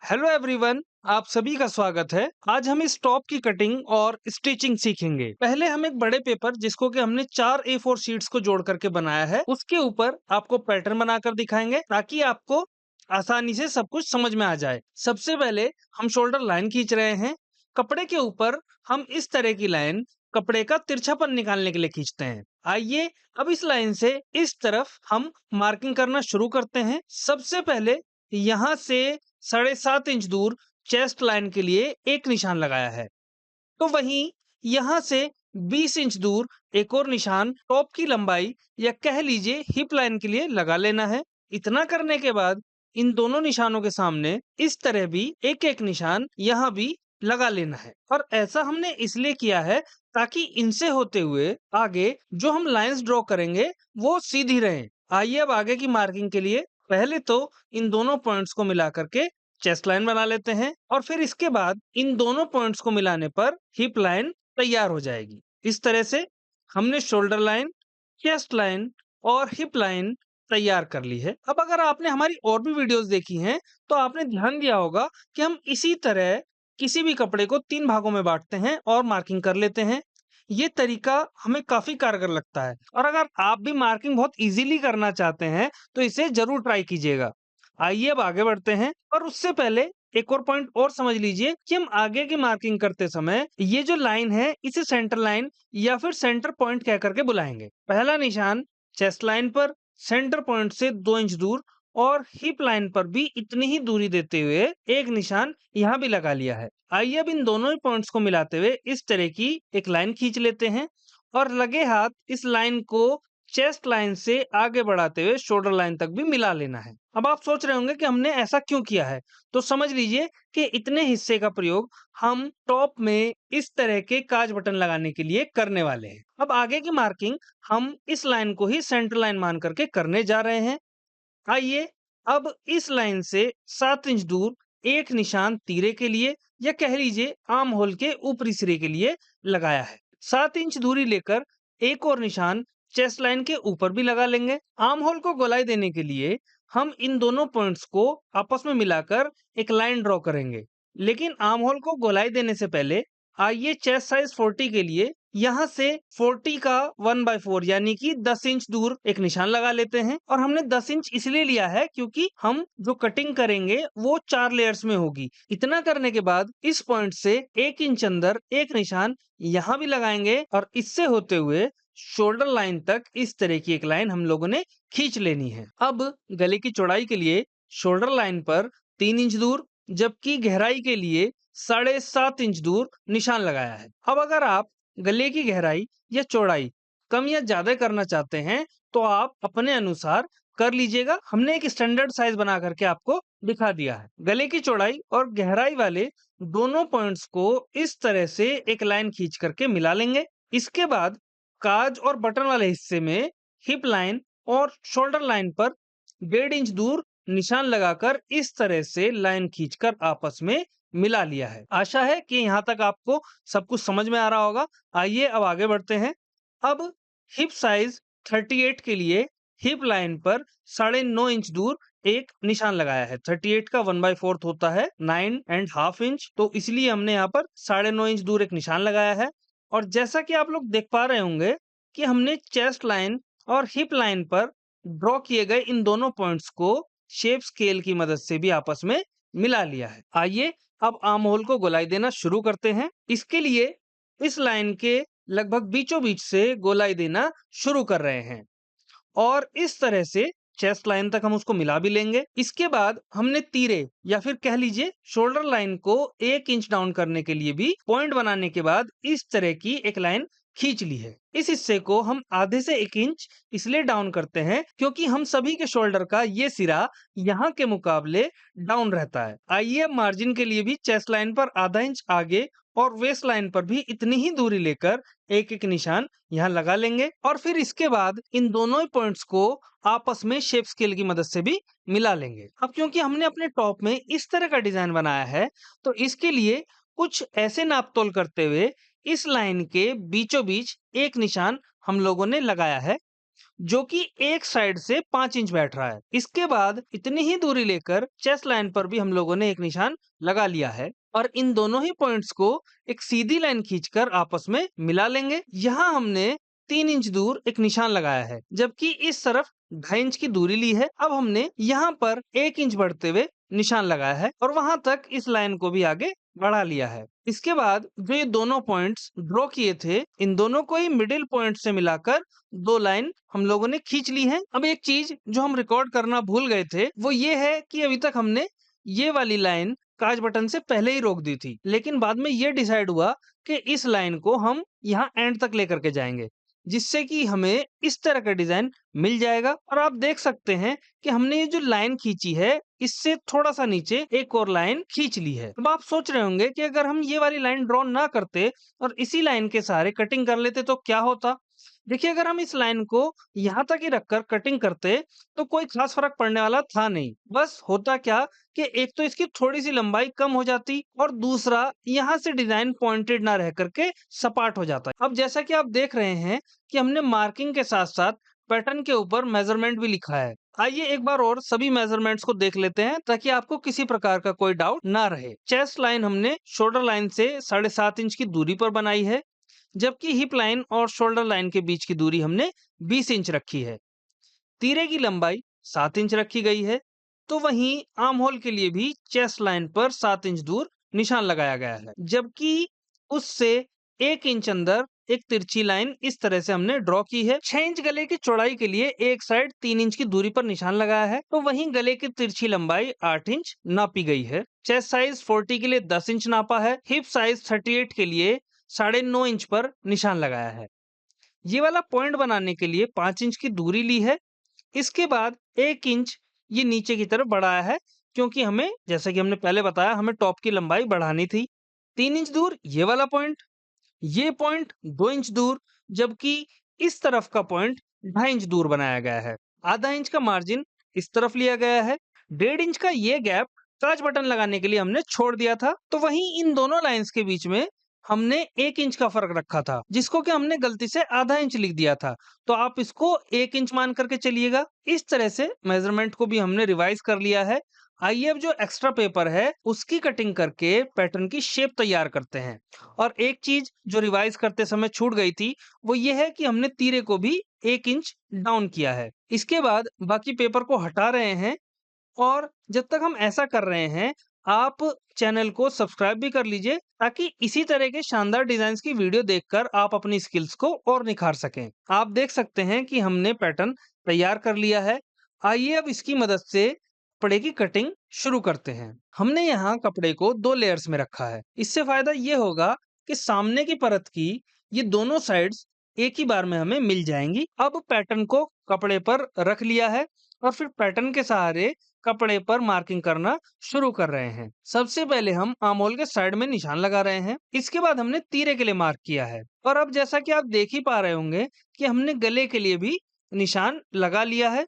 Hello everyone, आप सभी का स्वागत है। आज हम इस टॉप की कटिंग और स्टिचिंग सीखेंगे। पहले हम एक बड़े पेपर जिसको कि हमने 4 A4 शीट्स को जोड़ करके बनाया है, उसके ऊपर आपको पैटर्न बनाकर दिखाएंगे ताकि आपको आसानी से सब कुछ समझ में आ जाए। सबसे पहले हम शोल्डर लाइन खींच रहे हैं। कपड़े के ऊपर हम इस तरह की लाइन कपड़े का तिरछापन निकालने के लिए खींचते हैं। आइए अब इस लाइन से इस तरफ हम मार्किंग करना शुरू करते हैं। सबसे पहले यहाँ से 7.5 इंच दूर चेस्ट लाइन के लिए एक निशान लगाया है। तो वहीं यहाँ से 20 इंच दूर एक और निशान टॉप की लंबाई या कह लीजिए हिप लाइन के लिए लगा लेना है। इतना करने के बाद इन दोनों निशानों के सामने इस तरह भी एक एक निशान यहाँ भी लगा लेना है। और ऐसा हमने इसलिए किया है ताकि इनसे होते हुए आगे जो हम लाइंस ड्रॉ करेंगे वो सीधी रहें। आइए अब आगे की मार्किंग के लिए पहले तो इन दोनों पॉइंट्स को मिला करके चेस्ट लाइन बना लेते हैं और फिर इसके बाद इन दोनों पॉइंट्स को मिलाने पर हिप लाइन तैयार हो जाएगी। इस तरह से हमने शोल्डर लाइन, चेस्ट लाइन और हिप लाइन तैयार कर ली है। अब अगर आपने हमारी और भी वीडियोस देखी हैं तो आपने ध्यान दिया होगा कि हम इसी तरह किसी भी कपड़े को 3 भागों में बांटते हैं और मार्किंग कर लेते हैं। ये तरीका हमें काफी कारगर लगता है और अगर आप भी मार्किंग बहुत इजीली करना चाहते हैं तो इसे जरूर ट्राई कीजिएगा। आइए अब आगे बढ़ते हैं और उससे पहले एक और पॉइंट और समझ लीजिए कि हम आगे की मार्किंग करते समय ये जो लाइन है इसे सेंटर लाइन या फिर सेंटर पॉइंट कह करके बुलाएंगे। पहला निशान चेस्ट लाइन पर सेंटर पॉइंट से 2 इंच दूर और हिप लाइन पर भी इतनी ही दूरी देते हुए एक निशान यहाँ भी लगा लिया है। आइए अब इन दोनों ही पॉइंट्स को मिलाते हुए इस तरह की एक लाइन खींच लेते हैं और लगे हाथ इस लाइन को चेस्ट लाइन से आगे बढ़ाते हुए शोल्डर लाइन तक भी मिला लेना है। अब आप सोच रहे होंगे कि हमने ऐसा क्यों किया है, तो समझ लीजिए कि इतने हिस्से का प्रयोग हम टॉप में इस तरह के काज बटन लगाने के लिए करने वाले हैं। अब आगे की मार्किंग हम इस लाइन को ही सेंटर लाइन मान करके करने जा रहे हैं। आइए अब इस लाइन से 7 इंच दूर एक निशान तीरे के लिए या कह लीजिए आर्म होल के ऊपरी सिरे के लिए लगाया है। 7 इंच दूरी लेकर एक और निशान चेस्ट लाइन के ऊपर भी लगा लेंगे। आर्म होल को गोलाई देने के लिए हम इन दोनों पॉइंट्स को आपस में मिलाकर एक लाइन ड्रॉ करेंगे। लेकिन आर्म होल को गोलाई देने से पहले आइए चेस्ट साइज 40 के लिए यहाँ से 40 का 1/4 यानी कि 10 इंच दूर एक निशान लगा लेते हैं। और हमने 10 इंच इसलिए लिया है क्योंकि हम जो कटिंग करेंगे वो 4 लेयर्स में होगी। इतना करने के बाद इस पॉइंट से 1 इंच अंदर एक निशान यहाँ भी लगाएंगे और इससे होते हुए शोल्डर लाइन तक इस तरह की एक लाइन हम लोगों ने खींच लेनी है। अब गले की चौड़ाई के लिए शोल्डर लाइन पर 3 इंच दूर जबकि गहराई के लिए 7.5 इंच दूर निशान लगाया है। अब अगर आप गले की गहराई या चौड़ाई कम या ज्यादा करना चाहते हैं तो आप अपने अनुसार कर लीजिएगा। हमने एक स्टैंडर्ड साइज बना करके आपको दिखा दिया है। गले की चौड़ाई और गहराई वाले दोनों पॉइंट्स को इस तरह से एक लाइन खींच करके मिला लेंगे। इसके बाद काज और बटन वाले हिस्से में हिप लाइन और शोल्डर लाइन पर 1.5 इंच दूर निशान लगाकर इस तरह से लाइन खींचकर आपस में मिला लिया है। आशा है कि यहाँ तक आपको सब कुछ समझ में आ रहा होगा। आइए अब आगे बढ़ते हैं। अब हिप साइज 38 के लिए हिप लाइन पर 9.5 इंच दूर एक निशान लगाया है। 38 का 1/4 होता है 9.5 इंच, तो इसलिए हमने यहाँ पर 9.5 इंच दूर एक निशान लगाया है। और जैसा कि आप लोग देख पा रहे होंगे कि हमने चेस्ट लाइन और हिप लाइन पर ड्रॉ किए गए इन दोनों पॉइंट्स को शेप स्केल की मदद से भी आपस में मिला लिया है। आइए अब आर्म होल को गोलाई देना शुरू करते हैं। इसके लिए इस लाइन के लगभग बीचों बीच से गोलाई देना शुरू कर रहे हैं और इस तरह से चेस्ट लाइन तक हम उसको मिला भी लेंगे। इसके बाद हमने तीरे या फिर कह लीजिए शोल्डर लाइन को 1 इंच डाउन करने के लिए भी पॉइंट बनाने के बाद इस तरह की एक लाइन खींच ली है। इस हिस्से को हम आधे से 1 इंच इसलिए डाउन करते हैं क्योंकि हम सभी के शोल्डर का ये सिरा यहाँ के मुकाबले डाउन रहता है। आइए अब मार्जिन के लिए भी चेस्ट लाइन पर आधा इंच आगे और वेस्ट लाइन पर भी इतनी ही दूरी लेकर एक एक निशान यहाँ लगा लेंगे और फिर इसके बाद इन दोनों ही पॉइंट्स को आपस में शेप स्केल की मदद से भी मिला लेंगे। अब क्योंकि हमने अपने टॉप में इस तरह का डिजाइन बनाया है तो इसके लिए कुछ ऐसे नाप तोल करते हुए इस लाइन के बीचों बीच एक निशान हम लोगों ने लगाया है जो कि एक साइड से 5 इंच बैठ रहा है। इसके बाद इतनी ही दूरी लेकर चेस्ट लाइन पर भी हम लोगों ने एक निशान लगा लिया है और इन दोनों ही पॉइंट्स को एक सीधी लाइन खींचकर आपस में मिला लेंगे। यहाँ हमने 3 इंच दूर एक निशान लगाया है, जबकि इस तरफ 2.5 इंच की दूरी ली है। अब हमने यहाँ पर 1 इंच बढ़ते हुए निशान लगाया है और वहां तक इस लाइन को भी आगे बढ़ा लिया है। इसके बाद जो ये दोनों पॉइंट्स ड्रॉ किए थे, इन दोनों को ही मिडिल पॉइंट से मिलाकर 2 लाइन हम लोगों ने खींच ली है। अब एक चीज जो हम रिकॉर्ड करना भूल गए थे वो ये है कि अभी तक हमने ये वाली लाइन काज बटन से पहले ही रोक दी थी, लेकिन बाद में ये डिसाइड हुआ कि इस लाइन को हम यहाँ एंड तक लेकर के जाएंगे, जिससे कि हमें इस तरह का डिजाइन मिल जाएगा। और आप देख सकते हैं कि हमने ये जो लाइन खींची है इससे थोड़ा सा नीचे एक और लाइन खींच ली है। अब आप सोच रहे होंगे कि अगर हम ये वाली लाइन ड्रॉ ना करते और इसी लाइन के सहारे कटिंग कर लेते तो क्या होता। देखिए, अगर हम इस लाइन को यहाँ तक ही रखकर कटिंग करते तो कोई खास फर्क पड़ने वाला था नहीं। बस होता क्या कि एक तो इसकी थोड़ी सी लंबाई कम हो जाती और दूसरा यहाँ से डिजाइन पॉइंटेड ना रह करके सपाट हो जाता है। अब जैसा कि आप देख रहे हैं कि हमने मार्किंग के साथ साथ पैटर्न के ऊपर मेजरमेंट भी लिखा है। आइए एक बार और सभी मेजरमेंट्स को देख लेते हैं ताकि आपको किसी प्रकार का कोई डाउट ना रहे। चेस्ट लाइन हमने शोल्डर लाइन से 7.5 इंच की दूरी पर बनाई है, जबकि हिप लाइन और शोल्डर लाइन के बीच की दूरी हमने 20 इंच रखी है। तीरे की लंबाई 7 इंच रखी गई है। तो वहीं आर्म होल के लिए भी चेस्ट लाइन पर 7 इंच दूर निशान लगाया गया है, जबकि उससे 1 इंच अंदर एक तिरछी लाइन इस तरह से हमने ड्रॉ की है। 6 इंच गले की चौड़ाई के लिए एक साइड 3 इंच की दूरी पर निशान लगाया है। तो वहीं गले की तिरछी लंबाई 8 इंच नापी गई है। चेस्ट साइज 40 के लिए 10 इंच नापा है। हिप साइज 38 के लिए 9.5 इंच पर निशान लगाया है। ये वाला पॉइंट बनाने के लिए 5 इंच की दूरी ली है। इसके बाद 1 इंच ये नीचे की तरफ बढ़ाया है, क्योंकि हमें, जैसा कि हमने पहले बताया, हमें टॉप की लंबाई बढ़ानी थी। 3 इंच दूर ये वाला पॉइंट, ये पॉइंट 2 इंच दूर, जबकि इस तरफ का पॉइंट 2.5 इंच दूर बनाया गया है। आधा इंच का मार्जिन इस तरफ लिया गया है। 1.5 इंच का ये गैप काज बटन लगाने के लिए हमने छोड़ दिया था। तो वहीं इन दोनों लाइंस के बीच में हमने 1 इंच का फर्क रखा था, जिसको कि हमने गलती से आधा इंच लिख दिया था। तो आप इसको 1 इंच मान करके चलिएगा। इस तरह से मेजरमेंट को भी हमने रिवाइज कर लिया है। आइए अब जो एक्स्ट्रा पेपर है उसकी कटिंग करके पैटर्न की शेप तैयार करते हैं। और एक चीज जो रिवाइज करते समय छूट गई थी वो ये है कि हमने तीरे को भी 1 इंच डाउन किया है। इसके बाद बाकी पेपर को हटा रहे हैं और जब तक हम ऐसा कर रहे हैं आप चैनल को सब्सक्राइब भी कर लीजिए, ताकि इसी तरह के शानदार डिजाइन्स की वीडियो देखकर आप अपनी स्किल्स को और निखार सकें। आप देख सकते हैं कि हमने पैटर्न तैयार कर लिया है। आइए अब इसकी मदद से कपड़े की कटिंग शुरू करते हैं। हमने यहाँ कपड़े को 2 लेयर्स में रखा है। इससे फायदा ये होगा कि सामने की परत की ये दोनों साइड्स एक ही बार में हमें मिल जाएंगी। अब पैटर्न को कपड़े पर रख लिया है और फिर पैटर्न के सहारे कपड़े पर मार्किंग करना शुरू कर रहे हैं। सबसे पहले हम आर्म होल के साइड में निशान लगा रहे हैं। इसके बाद हमने तीरे के लिए मार्क किया है और अब जैसा कि आप देख ही पा रहे होंगे कि हमने गले के लिए भी निशान लगा लिया है।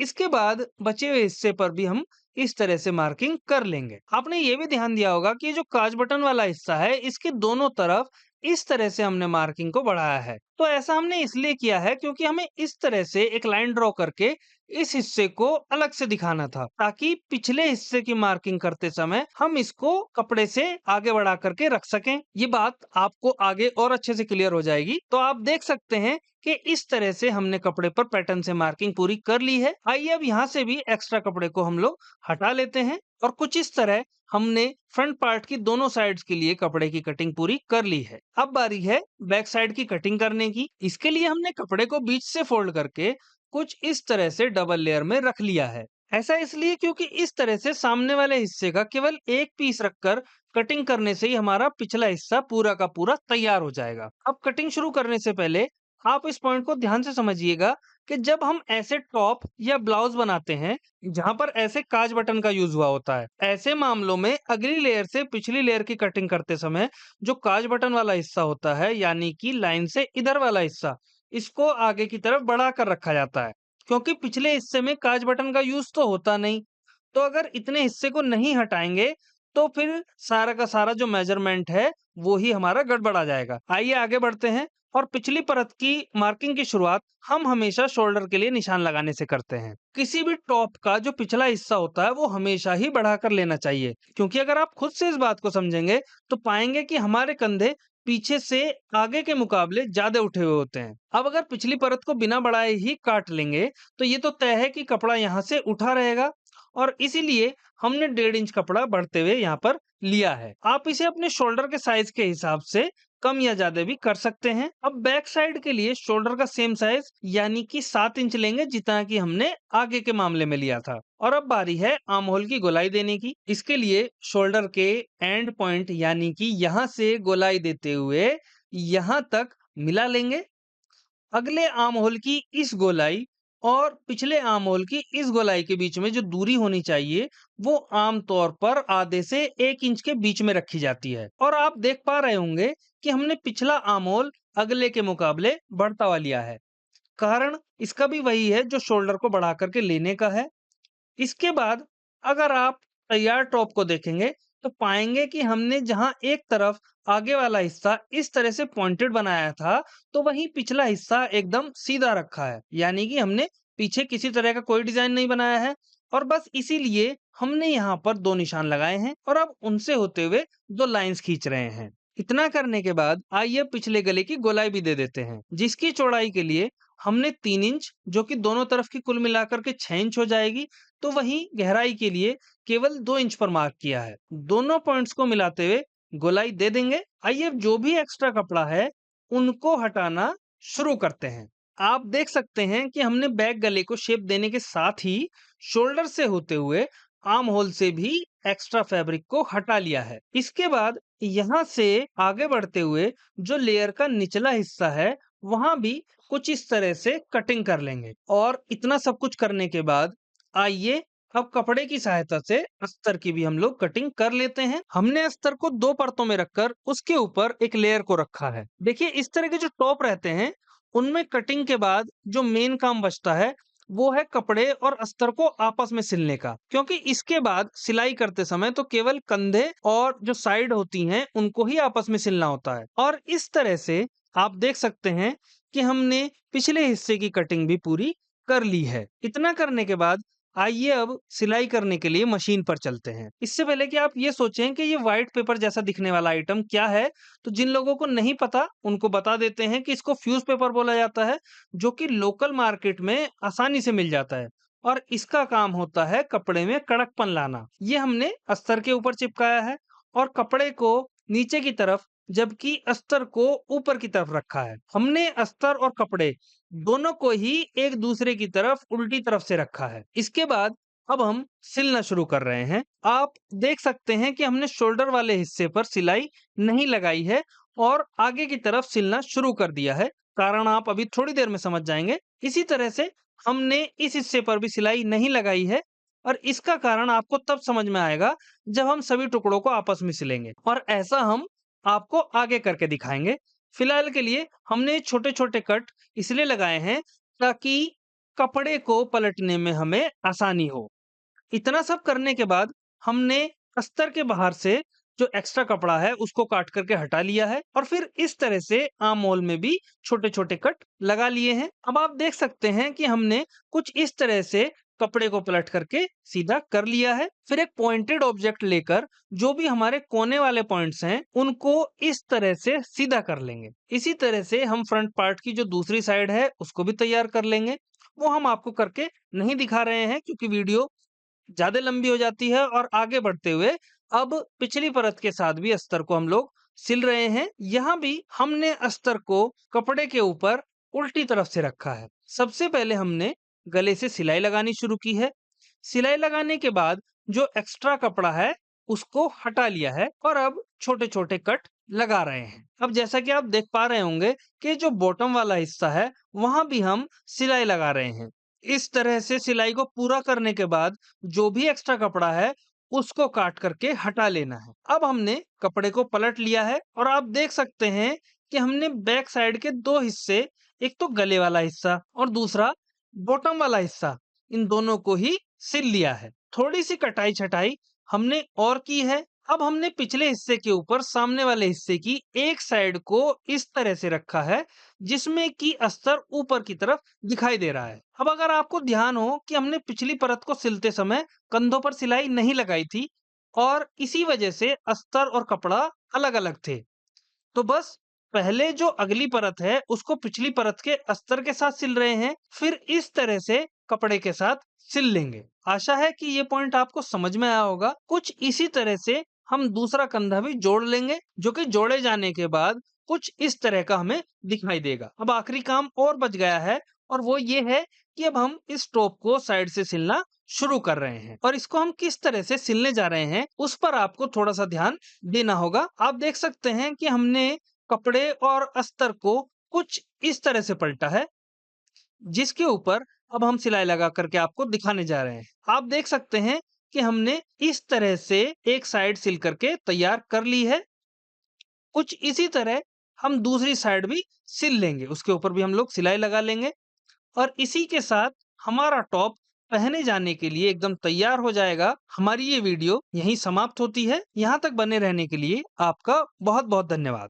इसके बाद बचे हुए हिस्से पर भी हम इस तरह से मार्किंग कर लेंगे। आपने ये भी ध्यान दिया होगा कि जो काज बटन वाला हिस्सा है इसके दोनों तरफ इस तरह से हमने मार्किंग को बढ़ाया है। तो ऐसा हमने इसलिए किया है क्योंकि हमें इस तरह से एक लाइन ड्रॉ करके इस हिस्से को अलग से दिखाना था, ताकि पिछले हिस्से की मार्किंग करते समय हम इसको कपड़े से आगे बढ़ा करके रख सकें। ये बात आपको आगे और अच्छे से क्लियर हो जाएगी। तो आप देख सकते हैं कि इस तरह से हमने कपड़े पर पैटर्न से मार्किंग पूरी कर ली है। आइए अब यहाँ से भी एक्स्ट्रा कपड़े को हम लोग हटा लेते हैं और कुछ इस तरह हमने फ्रंट पार्ट की दोनों साइड्स के लिए कपड़े की कटिंग पूरी कर ली है। अब बारी है बैक साइड की कटिंग करने की। इसके लिए हमने कपड़े को बीच से फोल्ड करके कुछ इस तरह से डबल लेयर में रख लिया है। ऐसा इसलिए क्योंकि इस तरह से सामने वाले हिस्से का केवल एक पीस रखकर कटिंग करने से ही हमारा पिछला हिस्सा पूरा का पूरा तैयार हो जाएगा। अब कटिंग शुरू करने से पहले आप इस पॉइंट को ध्यान से समझिएगा कि जब हम ऐसे टॉप या ब्लाउज बनाते हैं जहां पर ऐसे काज बटन का यूज हुआ होता है, ऐसे मामलों में अगली लेयर से पिछली लेयर की कटिंग करते समय जो काज बटन वाला हिस्सा होता है, यानी कि लाइन से इधर वाला हिस्सा, इसको आगे की तरफ बढ़ा कर रखा जाता है, क्योंकि पिछले हिस्से में काज बटन का यूज तो होता नहीं। तो अगर इतने हिस्से को नहीं हटाएंगे तो फिर सारा का सारा जो मेजरमेंट है वो ही हमारा गड़बड़ा जाएगा। आइए आगे बढ़ते हैं और पिछली परत की मार्किंग की शुरुआत हम हमेशा शोल्डर के लिए निशान लगाने से करते हैं। किसी भी टॉप का जो पिछला हिस्सा होता है वो हमेशा ही बढ़ाकर लेना चाहिए, क्योंकि अगर आप खुद से इस बात को समझेंगे तो पाएंगे कि हमारे कंधे पीछे से आगे के मुकाबले ज्यादा उठे हुए होते हैं। अब अगर पिछली परत को बिना बढ़ाए ही काट लेंगे तो ये तो तय है कि कपड़ा यहाँ से उठा रहेगा, और इसीलिए हमने 1.5 इंच कपड़ा बढ़ते हुए यहाँ पर लिया है। आप इसे अपने शोल्डर के साइज के हिसाब से कम या ज्यादा भी कर सकते हैं। अब बैक साइड के लिए शोल्डर का सेम साइज यानी कि 7 इंच लेंगे, जितना कि हमने आगे के मामले में लिया था। और अब बारी है आर्म होल की गोलाई देने की। इसके लिए शोल्डर के एंड पॉइंट यानी कि यहाँ से गोलाई देते हुए यहाँ तक मिला लेंगे। अगले आर्म होल की इस गोलाई और पिछले आर्म होल की इस गोलाई के बीच में जो दूरी होनी चाहिए वो आमतौर पर आधे से 1 इंच के बीच में रखी जाती है। और आप देख पा रहे होंगे कि हमने पिछला आर्म होल अगले के मुकाबले बढ़ता हुआ लिया है। कारण इसका भी वही है जो शोल्डर को बढ़ा करके लेने का है। इसके बाद अगर आप तैयार टॉप को देखेंगे तो पाएंगे कि हमने जहां एक तरफ आगे वाला हिस्सा इस तरह से पॉइंटेड बनाया था, तो वहीं पिछला हिस्सा एकदम सीधा रखा है, यानी कि हमने पीछे किसी तरह का कोई डिजाइन नहीं बनाया है। और बस इसीलिए हमने यहाँ पर 2 निशान लगाए हैं और अब उनसे होते हुए 2 लाइंस खींच रहे हैं। इतना करने के बाद आइए पिछले गले की गोलाई भी दे देते हैं, जिसकी चौड़ाई के लिए हमने 3 इंच, जो कि दोनों तरफ की कुल मिलाकर के 6 इंच हो जाएगी, तो वहीं गहराई के लिए केवल 2 इंच पर मार्क किया है। दोनों पॉइंट्स को मिलाते हुए गोलाई दे देंगे। आइए अब जो भी एक्स्ट्रा कपड़ा है उनको हटाना शुरू करते हैं। आप देख सकते हैं कि हमने बैक गले को शेप देने के साथ ही शोल्डर से होते हुए आर्म होल से भी एक्स्ट्रा फैब्रिक को हटा लिया है। इसके बाद यहाँ से आगे बढ़ते हुए जो लेयर का निचला हिस्सा है वहां भी कुछ इस तरह से कटिंग कर लेंगे। और इतना सब कुछ करने के बाद आइए अब कपड़े की सहायता से अस्तर की भी हम लोग कटिंग कर लेते हैं। हमने अस्तर को 2 परतों में रखकर उसके ऊपर एक लेयर को रखा है। देखिए इस तरह के जो टॉप रहते हैं उनमें कटिंग के बाद जो मेन काम बचता है वो है कपड़े और अस्तर को आपस में सिलने का, क्योंकि इसके बाद सिलाई करते समय तो केवल कंधे और जो साइड होती हैं उनको ही आपस में सिलना होता है। और इस तरह से आप देख सकते हैं कि हमने पिछले हिस्से की कटिंग भी पूरी कर ली है। इतना करने के बाद आइए अब सिलाई करने के लिए मशीन पर चलते हैं। इससे पहले कि आप ये सोचें कि ये व्हाइट पेपर जैसा दिखने वाला आइटम क्या है, तो जिन लोगों को नहीं पता उनको बता देते हैं कि इसको फ्यूज पेपर बोला जाता है, जो कि लोकल मार्केट में आसानी से मिल जाता है। और इसका काम होता है कपड़े में कड़कपन लाना। ये हमने अस्तर के ऊपर चिपकाया है और कपड़े को नीचे की तरफ, जबकि अस्तर को ऊपर की तरफ रखा है। हमने अस्तर और कपड़े दोनों को ही एक दूसरे की तरफ उल्टी तरफ से रखा है। इसके बाद अब हम सिलना शुरू कर रहे हैं। आप देख सकते हैं कि हमने शोल्डर वाले हिस्से पर सिलाई नहीं लगाई है और आगे की तरफ सिलना शुरू कर दिया है। कारण आप अभी थोड़ी देर में समझ जाएंगे। इसी तरह से हमने इस हिस्से पर भी सिलाई नहीं लगाई है और इसका कारण आपको तब समझ में आएगा जब हम सभी टुकड़ों को आपस में सिलेंगे, और ऐसा हम आपको आगे करके दिखाएंगे। फिलहाल के लिए हमने छोटे छोटे कट इसलिए लगाए हैं ताकि कपड़े को पलटने में हमें आसानी हो। इतना सब करने के बाद हमने अस्तर के बाहर से जो एक्स्ट्रा कपड़ा है उसको काट करके हटा लिया है और फिर इस तरह से आर्म होल में भी छोटे छोटे कट लगा लिए हैं। अब आप देख सकते हैं कि हमने कुछ इस तरह से कपड़े को पलट करके सीधा कर लिया है। फिर एक पॉइंटेड ऑब्जेक्ट लेकर जो भी हमारे कोने वाले पॉइंट्स हैं उनको इस तरह से सीधा कर लेंगे। इसी तरह से हम फ्रंट पार्ट की जो दूसरी साइड है उसको भी तैयार कर लेंगे। वो हम आपको करके नहीं दिखा रहे हैं क्योंकि वीडियो ज्यादा लंबी हो जाती है। और आगे बढ़ते हुए अब पिछली परत के साथ भी अस्तर को हम लोग सिल रहे हैं। यहाँ भी हमने अस्तर को कपड़े के ऊपर उल्टी तरफ से रखा है। सबसे पहले हमने गले से सिलाई लगानी शुरू की है। सिलाई लगाने के बाद जो एक्स्ट्रा कपड़ा है उसको हटा लिया है और अब छोटे छोटे कट लगा रहे हैं। अब जैसा कि आप देख पा रहे होंगे कि जो बॉटम वाला हिस्सा है वहां भी हम सिलाई लगा रहे हैं। इस तरह से सिलाई को पूरा करने के बाद जो भी एक्स्ट्रा कपड़ा है उसको काट करके हटा लेना है। अब हमने कपड़े को पलट लिया है और आप देख सकते हैं कि हमने बैक साइड के 2 हिस्से, एक तो गले वाला हिस्सा और दूसरा बॉटम वाला हिस्सा, इन दोनों को ही सिल लिया है। थोड़ी सी कटाई छटाई हमने और की है अब हमने पिछले हिस्से के ऊपर सामने वाले हिस्से की एक साइड को इस तरह से रखा है जिसमें कि अस्तर ऊपर की तरफ दिखाई दे रहा है। अब अगर आपको ध्यान हो कि हमने पिछली परत को सिलते समय कंधों पर सिलाई नहीं लगाई थी और इसी वजह से अस्तर और कपड़ा अलग-अलग थे। तो बस पहले जो अगली परत है उसको पिछली परत के अस्तर के साथ सिल रहे हैं, फिर इस तरह से कपड़े के साथ सिल लेंगे। आशा है कि ये पॉइंट आपको समझ में आया होगा। कुछ इसी तरह से हम दूसरा कंधा भी जोड़ लेंगे, जो कि जोड़े जाने के बाद कुछ इस तरह का हमें दिखाई देगा। अब आखिरी काम और बच गया है और वो ये है कि अब हम इस टॉप को साइड से सिलना शुरू कर रहे हैं और इसको हम किस तरह से सिलने जा रहे हैं उस पर आपको थोड़ा सा ध्यान देना होगा। आप देख सकते हैं कि हमने कपड़े और अस्तर को कुछ इस तरह से पलटा है जिसके ऊपर अब हम सिलाई लगा करके आपको दिखाने जा रहे हैं। आप देख सकते हैं कि हमने इस तरह से एक साइड सिल करके तैयार कर ली है। कुछ इसी तरह हम दूसरी साइड भी सिल लेंगे, उसके ऊपर भी हम लोग सिलाई लगा लेंगे और इसी के साथ हमारा टॉप पहने जाने के लिए एकदम तैयार हो जाएगा। हमारी ये वीडियो यहीं समाप्त होती है। यहाँ तक बने रहने के लिए आपका बहुत बहुत धन्यवाद।